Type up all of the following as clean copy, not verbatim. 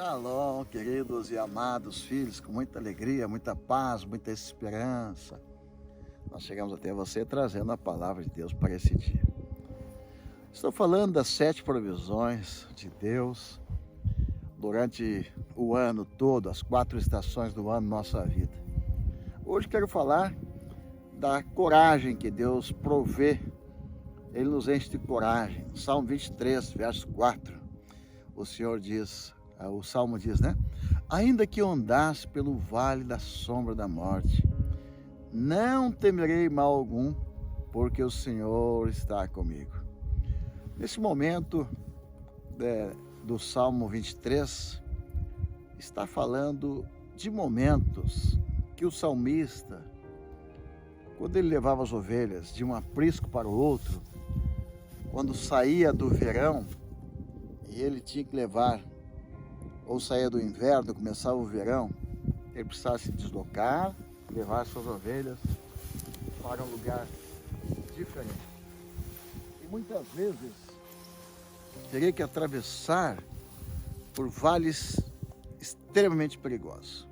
Shalom, queridos e amados filhos, com muita alegria, muita paz, muita esperança. Nós chegamos até você trazendo a palavra de Deus para esse dia. Estou falando das 7 provisões de Deus durante o ano todo, as 4 estações do ano, nossa vida. Hoje quero falar da coragem que Deus provê. Ele nos enche de coragem. Salmo 23, verso 4. O Senhor diz, o Salmo diz, né? Ainda que eu andasse pelo vale da sombra da morte, não temerei mal algum, porque o Senhor está comigo. Nesse momento do Salmo 23, está falando de momentos que o salmista, quando ele levava as ovelhas de um aprisco para o outro, quando saía do verão e ele tinha que levar, ou saía do inverno, começava o verão, ele precisava se deslocar, levar suas ovelhas para um lugar diferente. E muitas vezes teria que atravessar por vales extremamente perigosos.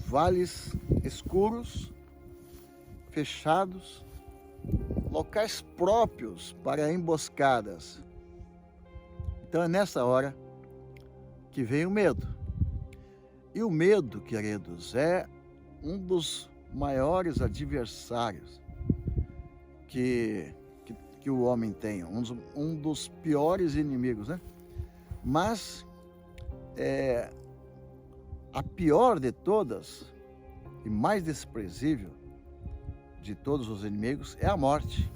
Vales escuros, fechados, locais próprios para emboscadas. Então é nessa hora que vem o medo. E o medo, queridos, é um dos maiores adversários que o homem tem, um dos piores inimigos, né? Mas a pior de todas e mais desprezível de todos os inimigos é a morte.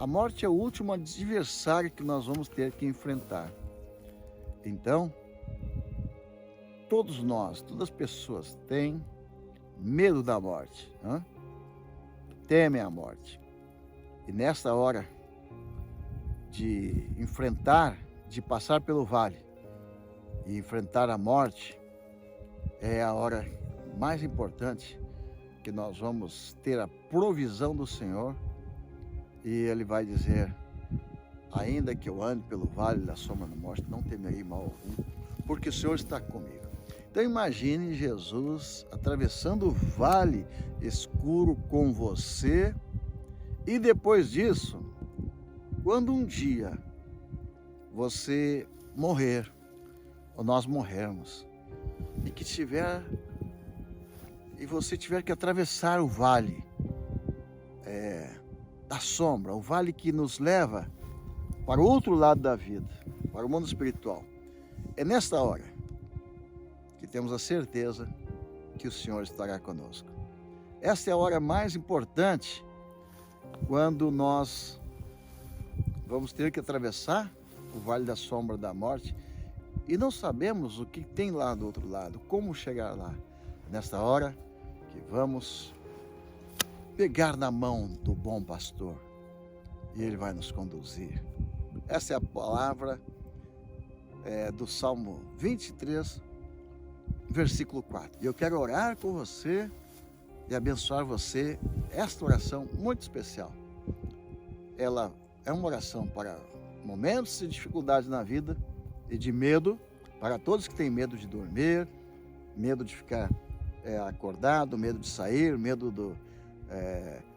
A morte é o último adversário que nós vamos ter que enfrentar. Então, todos nós, todas as pessoas têm medo da morte, né? Temem a morte. E nessa hora de enfrentar, de passar pelo vale e enfrentar a morte, é a hora mais importante que nós vamos ter a provisão do Senhor. E Ele vai dizer: ainda que eu ande pelo vale da sombra da morte, não temerei mal algum, porque o Senhor está comigo. Então imagine Jesus atravessando o vale escuro com você, e depois disso, quando um dia você morrer, ou nós morrermos, e você tiver que atravessar o vale da sombra, o vale que nos leva para o outro lado da vida, para o mundo espiritual. É nesta hora que temos a certeza que o Senhor estará conosco. Esta é a hora mais importante, quando nós vamos ter que atravessar o vale da sombra da morte e não sabemos o que tem lá do outro lado, como chegar lá. Nesta hora que vamos pegar na mão do bom pastor e ele vai nos conduzir. Essa é a palavra do Salmo 23, versículo 4. E eu quero orar com você e abençoar você. Esta oração muito especial. Ela é uma oração para momentos de dificuldade na vida e de medo, para todos que têm medo de dormir, medo de ficar acordado, medo de sair, medo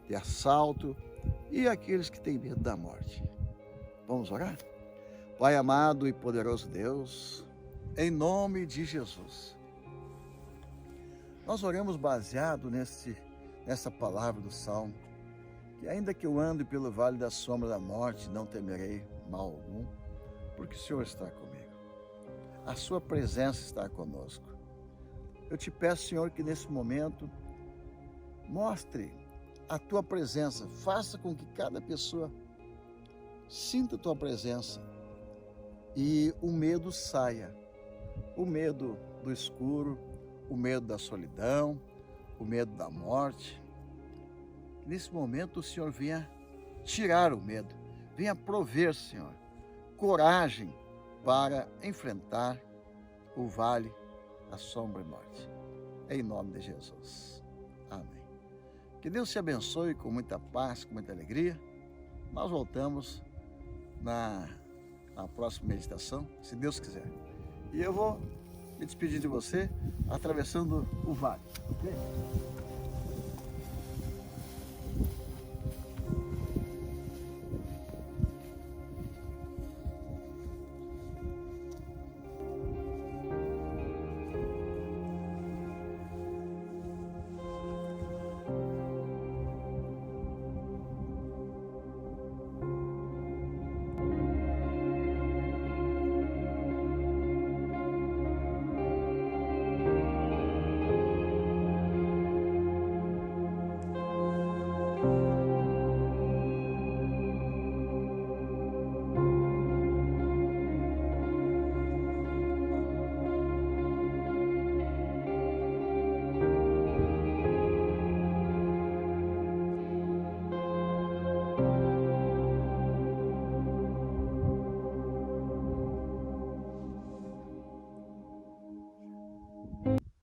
de assalto, e aqueles que têm medo da morte. Vamos orar? Pai amado e poderoso Deus, em nome de Jesus, nós oramos baseado nessa palavra do Salmo, que ainda que eu ande pelo vale da sombra da morte, não temerei mal algum, porque o Senhor está comigo. A sua presença está conosco. Eu te peço, Senhor, que nesse momento mostre a tua presença, faça com que cada pessoa sinta a tua presença e o medo saia, o medo do escuro, o medo da solidão, o medo da morte. Nesse momento o Senhor venha tirar o medo, venha prover, Senhor, coragem para enfrentar o vale da sombra e morte. Em nome de Jesus. Amém. Que Deus te abençoe com muita paz, com muita alegria. Nós voltamos na próxima meditação, se Deus quiser. E eu vou me despedir de você atravessando o vale, ok?